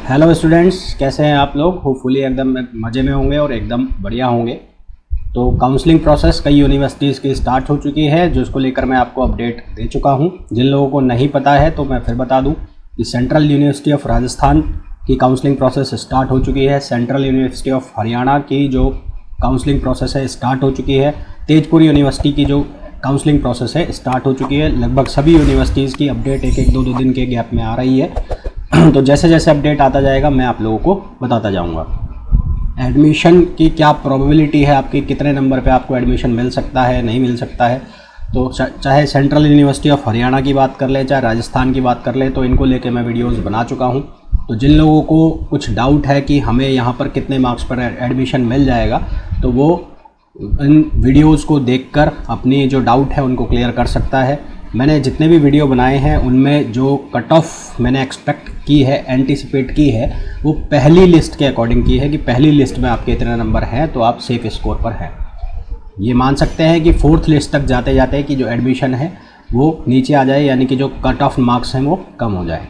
Hello students, कैसे हैं आप लोग। होपफुली एकदम मज़े में होंगे और एकदम बढ़िया होंगे। तो काउंसलिंग प्रोसेस कई यूनिवर्सिटीज़ की स्टार्ट हो चुकी है, जिसको लेकर मैं आपको अपडेट दे चुका हूं। जिन लोगों को नहीं पता है तो मैं फिर बता दूं कि सेंट्रल यूनिवर्सिटी ऑफ राजस्थान की काउंसलिंग प्रोसेस स्टार्ट हो चुकी है। सेंट्रल यूनिवर्सिटी ऑफ हरियाणा की जो काउंसलिंग प्रोसेस है स्टार्ट हो चुकी है। तेजपुर यूनिवर्सिटी की जो काउंसलिंग प्रोसेस है स्टार्ट हो चुकी है। लगभग सभी यूनिवर्सिटीज़ की अपडेट एक दो दिन के गैप में आ रही है। तो जैसे जैसे अपडेट आता जाएगा मैं आप लोगों को बताता जाऊंगा। एडमिशन की क्या प्रोबेबिलिटी है, आपके कितने नंबर पे आपको एडमिशन मिल सकता है, नहीं मिल सकता है। तो चाहे सेंट्रल यूनिवर्सिटी ऑफ हरियाणा की बात कर ले, चाहे राजस्थान की बात कर ले, तो इनको लेके मैं वीडियोस बना चुका हूं। तो जिन लोगों को कुछ डाउट है कि हमें यहां पर कितने मार्क्स पर एडमिशन मिल जाएगा, तो वो इन वीडियोस को देखकर अपनी जो डाउट है उनको क्लियर कर सकता है। मैंने जितने भी वीडियो बनाए हैं उनमें जो कट ऑफ मैंने एक्सपेक्ट की है, एंटिसिपेट की है, वो पहली लिस्ट के अकॉर्डिंग की है कि पहली लिस्ट में आपके इतने नंबर हैं तो आप सेफ स्कोर पर हैं। ये मान सकते हैं कि फोर्थ लिस्ट तक जाते जाते कि जो एडमिशन है वो नीचे आ जाए, यानी कि जो कट ऑफ मार्क्स हैं वो कम हो जाए।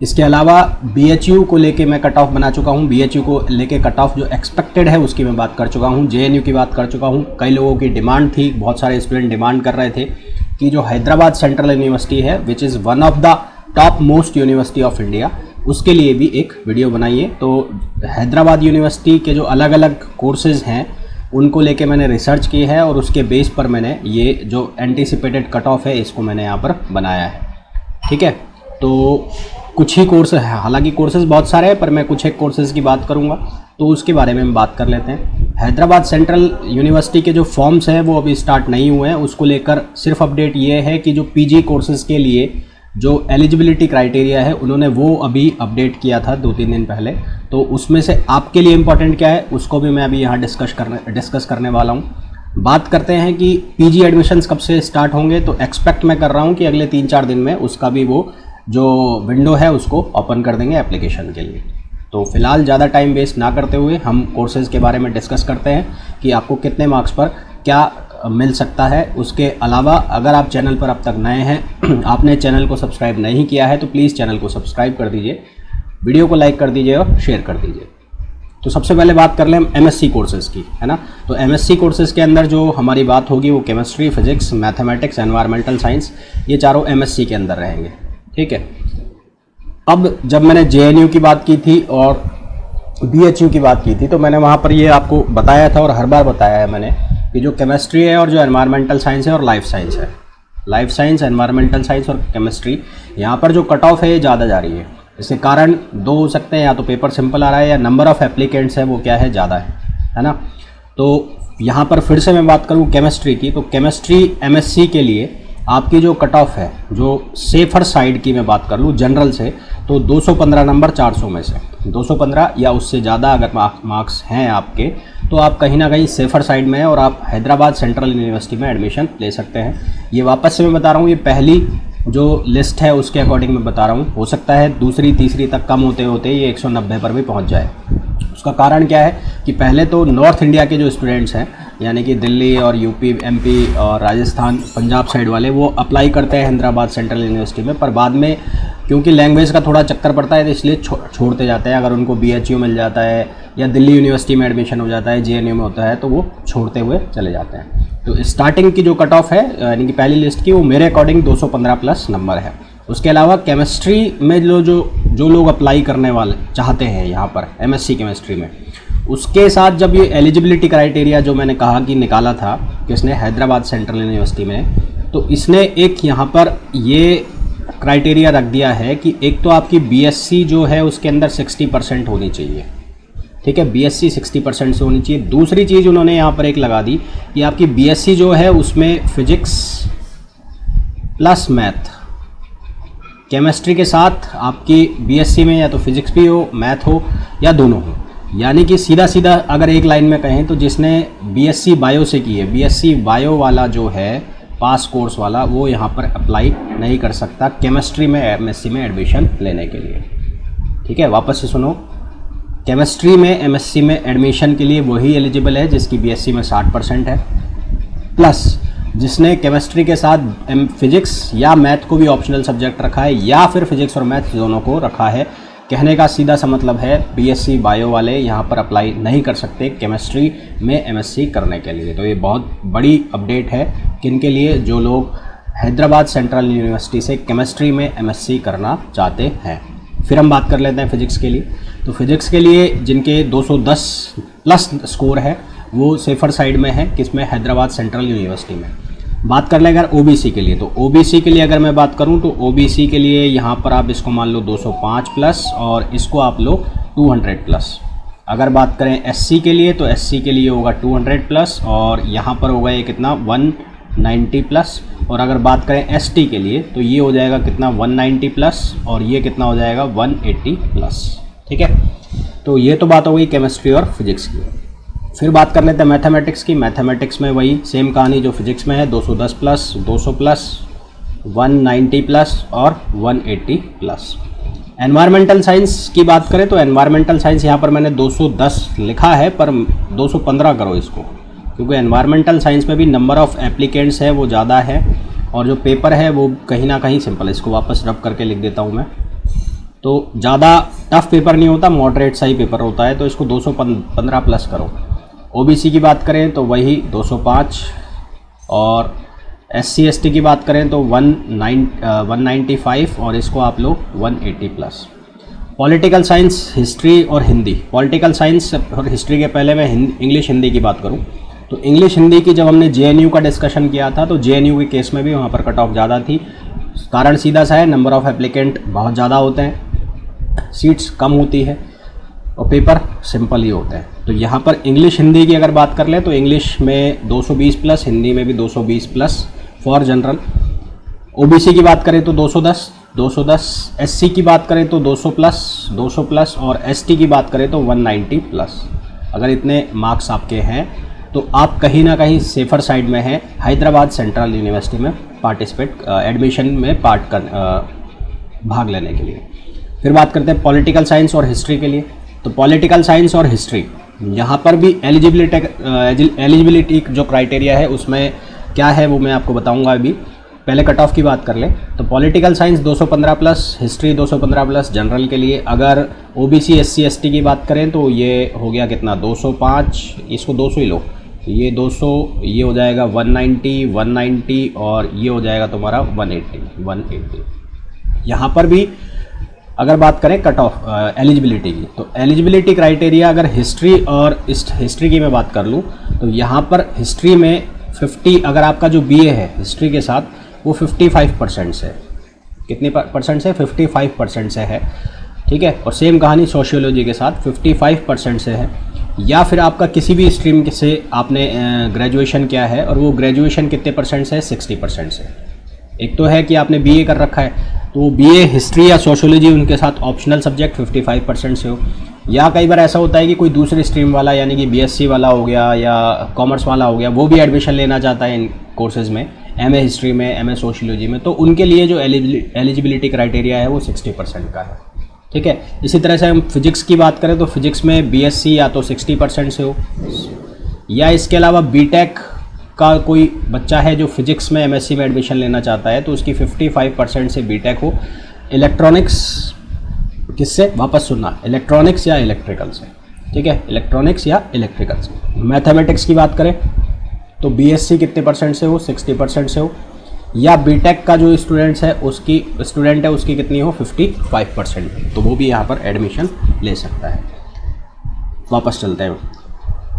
इसके अलावा BHU को लेके मैं कट ऑफ बना चुका हूँ। BHU को लेके कट ऑफ जो एक्सपेक्टेड है उसकी मैं बात कर चुका हूँ। JNU की बात कर चुका हूँ। कई लोगों की डिमांड थी, बहुत सारे स्टूडेंट डिमांड कर रहे थे कि जो हैदराबाद सेंट्रल यूनिवर्सिटी है, which is one of the top most university of India, उसके लिए भी एक वीडियो बनाइए। तो हैदराबाद यूनिवर्सिटी के जो अलग अलग कोर्सेज़ हैं उनको लेके मैंने रिसर्च की है और उसके बेस पर मैंने ये जो एंटिसिपेटेड कट ऑफ है इसको मैंने यहाँ पर बनाया है। ठीक है, तो कुछ ही कोर्स है, हालांकि कोर्सेज़ बहुत सारे हैं पर मैं कुछ एक कोर्सेज़ की बात करूँगा, तो उसके बारे में हम बात कर लेते हैं। हैदराबाद सेंट्रल यूनिवर्सिटी के जो फॉर्म्स हैं वो अभी स्टार्ट नहीं हुए हैं। उसको लेकर सिर्फ अपडेट ये है कि जो PG कोर्सेज़ के लिए जो एलिजिबिलिटी क्राइटेरिया है उन्होंने वो अभी अपडेट किया था 2-3 दिन पहले। तो उसमें से आपके लिए इम्पोर्टेंट क्या है उसको भी मैं अभी यहाँ डिस्कस करने वाला हूँ। बात करते हैं कि PG एडमिशन्स कब से स्टार्ट होंगे। तो एक्सपेक्ट मैं कर रहा हूँ कि अगले 3-4 दिन में उसका भी वो जो विंडो है उसको ओपन कर देंगे एप्लीकेशन के लिए। तो फिलहाल ज़्यादा टाइम वेस्ट ना करते हुए हम कोर्सेज़ के बारे में डिस्कस करते हैं कि आपको कितने मार्क्स पर क्या मिल सकता है। उसके अलावा अगर आप चैनल पर अब तक नए हैं, आपने चैनल को सब्सक्राइब नहीं किया है, तो प्लीज़ चैनल को सब्सक्राइब कर दीजिए, वीडियो को लाइक कर दीजिए और शेयर कर दीजिए। तो सबसे पहले बात कर लें MSc कोर्सेज़ की, है ना। तो MSc कोर्सेज़ के अंदर जो हमारी बात होगी वो chemistry, physics, mathematics, environmental science, ये चारों MSc के अंदर रहेंगे। ठीक है, अब जब मैंने JNU की बात की थी और BHU की बात की थी तो मैंने वहाँ पर ये आपको बताया था और हर बार बताया है मैंने कि जो केमिस्ट्री है और जो एनवायरमेंटल साइंस है और लाइफ साइंस है, लाइफ साइंस, एनवायरमेंटल साइंस और केमिस्ट्री, यहाँ पर जो कट ऑफ है ये ज़्यादा जा रही है। इसके कारण दो हो सकते हैं, या तो पेपर सिंपल आ रहा है या नंबर ऑफ़ एप्लीकेंट्स है वो क्या है, ज़्यादा है ना। तो यहाँ पर फिर से मैं बात करूँ केमिस्ट्री की, तो केमिस्ट्री MSc के लिए आपकी जो कट ऑफ है, जो सेफर साइड की मैं बात कर लूँ जनरल से, तो 215 नंबर 400 में से 215 या उससे ज़्यादा अगर मार्क्स हैं आपके, तो आप कहीं ना कहीं सेफर साइड में हैं और आप हैदराबाद सेंट्रल यूनिवर्सिटी में एडमिशन ले सकते हैं। ये वापस से मैं बता रहा हूँ, ये पहली जो लिस्ट है उसके अकॉर्डिंग मैं बता रहा हूँ। हो सकता है दूसरी तीसरी तक कम होते होते ये 190 पर भी पहुँच जाए। उसका कारण क्या है कि पहले तो नॉर्थ इंडिया के जो स्टूडेंट्स हैं, यानी कि दिल्ली और UP, MP और राजस्थान, पंजाब साइड वाले, वो अप्लाई करते हैं हैदराबाद सेंट्रल यूनिवर्सिटी में, पर बाद में क्योंकि लैंग्वेज का थोड़ा चक्कर पड़ता है तो इसलिए छोड़ते जाते हैं। अगर उनको BHU मिल जाता है या दिल्ली यूनिवर्सिटी में एडमिशन हो जाता है, JNU में होता है, तो वो छोड़ते हुए चले जाते हैं। तो स्टार्टिंग की जो कट ऑफ है यानी कि पहली लिस्ट की, वो मेरे अकॉर्डिंग 215 प्लस नंबर है। उसके अलावा केमिस्ट्री में जो लोग अप्लाई करने वाले चाहते हैं यहाँ पर MSc केमिस्ट्री में, उसके साथ जब ये एलिजिबिलिटी क्राइटेरिया जो मैंने कहा कि निकाला था किसने, हैदराबाद सेंट्रल यूनिवर्सिटी में, तो इसने एक यहाँ पर ये क्राइटेरिया रख दिया है कि एक तो आपकी BSc जो है उसके अंदर 60% होनी चाहिए। ठीक है, BSc 60% से होनी चाहिए। दूसरी चीज़ उन्होंने यहाँ पर एक लगा दी कि आपकी BSc जो है उसमें फिजिक्स प्लस मैथ, केमिस्ट्री के साथ आपकी BSc में या तो फिजिक्स भी हो, मैथ हो या दोनों हो। यानी कि सीधा सीधा अगर एक लाइन में कहें तो जिसने BSc बायो से की है, BSc बायो वाला जो है पास कोर्स वाला, वो यहाँ पर अप्लाई नहीं कर सकता केमिस्ट्री में MSc में एडमिशन लेने के लिए। ठीक है, वापस से सुनो, केमिस्ट्री में MSc में एडमिशन के लिए वही एलिजिबल है जिसकी BSc में 60% है, प्लस जिसने केमिस्ट्री के साथ फिजिक्स या मैथ को भी ऑप्शनल सब्जेक्ट रखा है, या फिर फिजिक्स और मैथ दोनों को रखा है कहने का सीधा सा मतलब है बीएससी बायो वाले यहाँ पर अप्लाई नहीं कर सकते केमिस्ट्री में एमएससी करने के लिए। तो ये बहुत बड़ी अपडेट है किनके लिए, जो लोग हैदराबाद सेंट्रल यूनिवर्सिटी से केमिस्ट्री में एमएससी करना चाहते हैं। फिर हम बात कर लेते हैं फिजिक्स के लिए। तो फिजिक्स के लिए जिनके 210 प्लस स्कोर है वो सेफर साइड में है, किसमें, हैदराबाद सेंट्रल यूनिवर्सिटी में। बात कर लें अगर ओबीसी के लिए, तो ओबीसी के लिए अगर मैं बात करूं तो ओबीसी के लिए यहाँ पर आप इसको मान लो 205 प्लस और इसको आप लो 200 प्लस। अगर बात करें एससी के लिए तो एससी के लिए होगा 200 प्लस और यहाँ पर होगा ये कितना 190 प्लस। और अगर बात करें एसटी के लिए तो ये हो जाएगा कितना 190 प्लस और ये कितना हो जाएगा 180 प्लस। ठीक है, तो ये तो बात हो गई केमिस्ट्री और फिजिक्स की। फिर बात कर लेते हैं मैथमेटिक्स की। मैथमेटिक्स में वही सेम कहानी जो फिजिक्स में है, 210 प्लस, 200 प्लस, 190 प्लस और 180 प्लस। एनवायरमेंटल साइंस की बात करें तो एनवायरमेंटल साइंस यहाँ पर मैंने 210 लिखा है पर 215 करो इसको, क्योंकि एनवायरमेंटल साइंस में भी नंबर ऑफ़ एप्लीकेंट्स है वो ज़्यादा है और जो पेपर है वो कहीं ना कहीं सिंपल। इसको वापस रब करके लिख देता हूँ मैं, तो ज़्यादा टफ पेपर नहीं होता, मॉडरेट सा ही पेपर होता है, तो इसको 215 प्लस करो। ओबीसी की बात करें तो वही 205 और एससी एसटी की बात करें तो 195 और इसको आप लोग 180 प्लस। पॉलिटिकल साइंस, हिस्ट्री और हिंदी। पॉलिटिकल साइंस और हिस्ट्री के पहले मैं इंग्लिश हिंदी की बात करूं तो इंग्लिश हिंदी की जब हमने जेएनयू का डिस्कशन किया था तो जेएनयू के केस में भी वहाँ पर कट ऑफ ज़्यादा थी। कारण सीधा सा है, नंबर ऑफ़ एप्लीकेंट बहुत ज़्यादा होते हैं, सीट्स कम होती है और पेपर सिंपल ही होते हैं। तो यहाँ पर इंग्लिश हिंदी की अगर बात कर लें तो इंग्लिश में 220 प्लस, हिंदी में भी 220 प्लस फॉर जनरल। ओबीसी की बात करें तो 210, एससी की बात करें तो 200 प्लस और एसटी की बात करें तो 190 प्लस। अगर इतने मार्क्स आपके हैं तो आप कहीं ना कहीं सेफर साइड में हैं हैदराबाद सेंट्रल यूनिवर्सिटी में एडमिशन में भाग लेने के लिए। फिर बात करते हैं पॉलिटिकल साइंस और हिस्ट्री के लिए। तो पॉलिटिकल साइंस और हिस्ट्री यहाँ पर भी एलिजिबिलिटी जो क्राइटेरिया है उसमें क्या है वो मैं आपको बताऊंगा। अभी पहले कट ऑफ की बात कर लें तो political science 215 plus, history 215 plus general के लिए। अगर ओबीसी एससी एसटी की बात करें तो ये हो गया कितना 205, इसको 200 ही लो, ये 200, ये हो जाएगा 190 और ये हो जाएगा तुम्हारा 180। यहाँ पर भी अगर बात करें कट ऑफ एलिजिबिलिटी की तो एलिजिबिलिटी क्राइटेरिया अगर हिस्ट्री और हिस्ट्री की मैं बात कर लूँ तो यहाँ पर हिस्ट्री में 50, अगर आपका जो बीए है हिस्ट्री के साथ वो 55% से, कितने परसेंट से, 55% से है। ठीक है, और सेम कहानी सोशियोलॉजी के साथ 55% से है। या फिर आपका किसी भी स्ट्रीम से आपने ग्रेजुएशन किया है और वो ग्रेजुएशन कितने परसेंट से है, 60% से। एक तो है कि आपने बीए कर रखा है तो बीए हिस्ट्री या सोशियोलॉजी उनके साथ ऑप्शनल सब्जेक्ट 55% से हो, या कई बार ऐसा होता है कि कोई दूसरी स्ट्रीम वाला यानी कि बीएससी वाला हो गया या कॉमर्स वाला हो गया वो भी एडमिशन लेना चाहता है इन कोर्सेज़ में, एमए हिस्ट्री में, एमए सोशियोलॉजी में, तो उनके लिए जो एलिजिबिलिटी क्राइटेरिया है वो 60% का है। ठीक है, इसी तरह से हम फिजिक्स की बात करें तो फिजिक्स में बीएससी या तो 60% से हो, या इसके अलावा बीटेक का कोई बच्चा है जो फिजिक्स में एमएससी में एडमिशन लेना चाहता है तो उसकी 55% से बीटेक हो। इलेक्ट्रॉनिक्स किससे, वापस सुनना, इलेक्ट्रॉनिक्स या इलेक्ट्रिकल से। ठीक है, इलेक्ट्रॉनिक्स या इलेक्ट्रिकल से। मैथमेटिक्स की बात करें तो बीएससी कितने परसेंट से हो, 60% से हो, या बीटेक का जो स्टूडेंट है उसकी कितनी हो, 55%, तो वो भी यहाँ पर एडमिशन ले सकता है। वापस चलते हैं,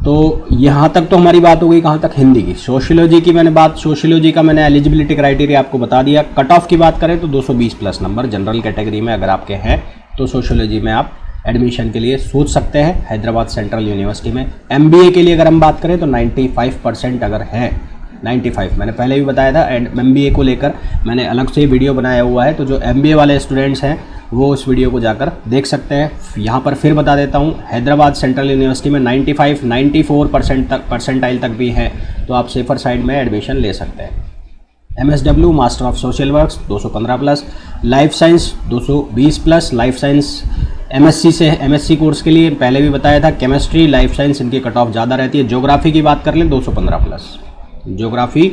तो यहाँ तक तो हमारी बात हो गई कहाँ तक, हिंदी की। सोशियोलॉजी की सोशियोलॉजी का मैंने एलिजिबिलिटी क्राइटेरिया आपको बता दिया। कट ऑफ की बात करें तो 220 प्लस नंबर जनरल कैटेगरी में अगर आपके हैं तो सोशियोलॉजी में आप एडमिशन के लिए सोच सकते हैं हैदराबाद सेंट्रल यूनिवर्सिटी में। एमबीए के लिए अगर हम बात करें तो 95% अगर है, 95 मैंने पहले भी बताया था, एंड एमबीए को लेकर मैंने अलग से वीडियो बनाया हुआ है, तो जो एमबीए वाले स्टूडेंट्स हैं वो उस वीडियो को जाकर देख सकते हैं। यहाँ पर फिर बता देता हूँ, हैदराबाद सेंट्रल यूनिवर्सिटी में 94% तक परसेंटाइल तक भी है तो आप सेफर साइड में एडमिशन ले सकते हैं। MSW master of social works 215 plus, life science 220 plus. Life science MSc course के लिए पहले भी बताया था, केमिस्ट्री, लाइफ साइंस इनकी कट ऑफ ज़्यादा रहती है। ज्योग्राफी की बात कर लें 215 प्लस, ज्योग्राफी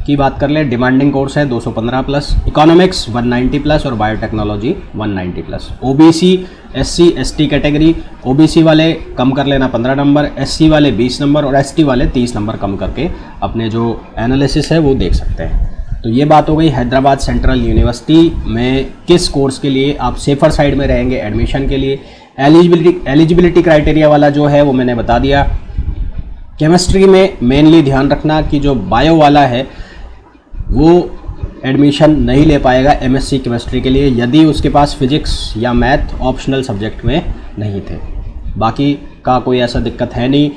की बात कर ले, डिमांडिंग कोर्स है 215 प्लस, इकोनॉमिक्स 190 प्लस और biotechnology 190 plus. OBC SC ST category, OBC वाले कम कर लेना 15 नंबर, एससी वाले 20 नंबर और एसटी वाले 30 नंबर कम करके अपने जो एनालिसिस है वो देख सकते हैं। तो ये बात हो गई हैदराबाद सेंट्रल यूनिवर्सिटी में किस कोर्स के लिए आप सेफर साइड में रहेंगे एडमिशन के लिए। एलिजिबिलिटी क्राइटेरिया वाला जो है वो मैंने बता दिया। केमिस्ट्री में मेनली ध्यान रखना कि जो बायो वाला है वो एडमिशन नहीं ले पाएगा एमएससी केमिस्ट्री के लिए यदि उसके पास फिजिक्स या मैथ ऑप्शनल सब्जेक्ट में नहीं थे। बाकी का कोई ऐसा दिक्कत है नहीं।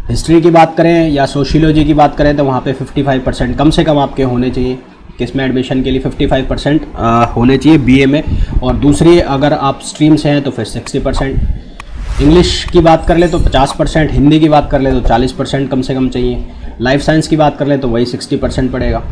हिस्ट्री की बात करें या सोशियोलॉजी की बात करें तो वहाँ पे 55% कम से कम आपके होने चाहिए। किस में एडमिशन के लिए 55% होने चाहिए बीए में, और दूसरी अगर आप स्ट्रीम से हैं तो फिर 60%। इंग्लिश की बात कर ले तो 50%, हिंदी की बात कर ले तो 40% कम से कम चाहिए। लाइफ साइंस की बात कर ले तो वही 60% पड़ेगा,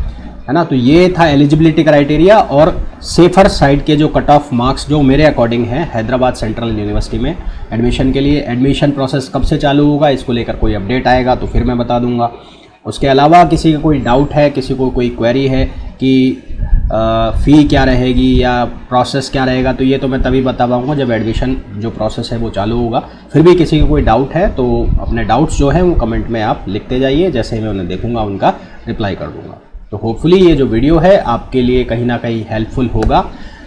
है ना। तो ये था एलिजिबिलिटी क्राइटेरिया और सेफर साइड के जो कट ऑफ मार्क्स जो मेरे अकॉर्डिंग है हैदराबाद सेंट्रल यूनिवर्सिटी में एडमिशन के लिए। एडमिशन प्रोसेस कब से चालू होगा इसको लेकर कोई अपडेट आएगा तो फिर मैं बता दूंगा। उसके अलावा किसी का कोई डाउट है, किसी को कोई क्वेरी है कि फ़ी क्या रहेगी या प्रोसेस क्या रहेगा, तो ये तो मैं तभी बता पाऊँगा जब एडमिशन जो प्रोसेस है वो चालू होगा। फिर भी किसी का कोई डाउट है तो अपने डाउट्स जो हैं वो कमेंट में आप लिखते जाइए, जैसे ही मैं उन्हें देखूँगा उनका रिप्लाई कर दूँगा। तो होपफुली ये जो वीडियो है आपके लिए कहीं ना कहीं हेल्पफुल होगा।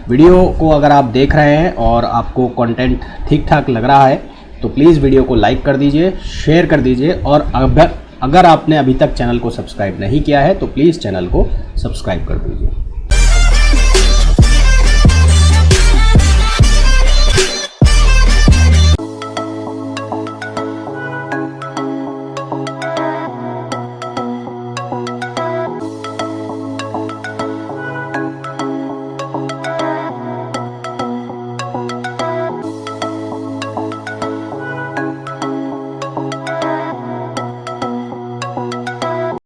वीडियो को अगर आप देख रहे हैं और आपको कंटेंट ठीक ठाक लग रहा है तो प्लीज़ वीडियो को लाइक कर दीजिए, शेयर कर दीजिए, और अगर आपने अभी तक चैनल को सब्सक्राइब नहीं किया है तो प्लीज़ चैनल को सब्सक्राइब कर दीजिए।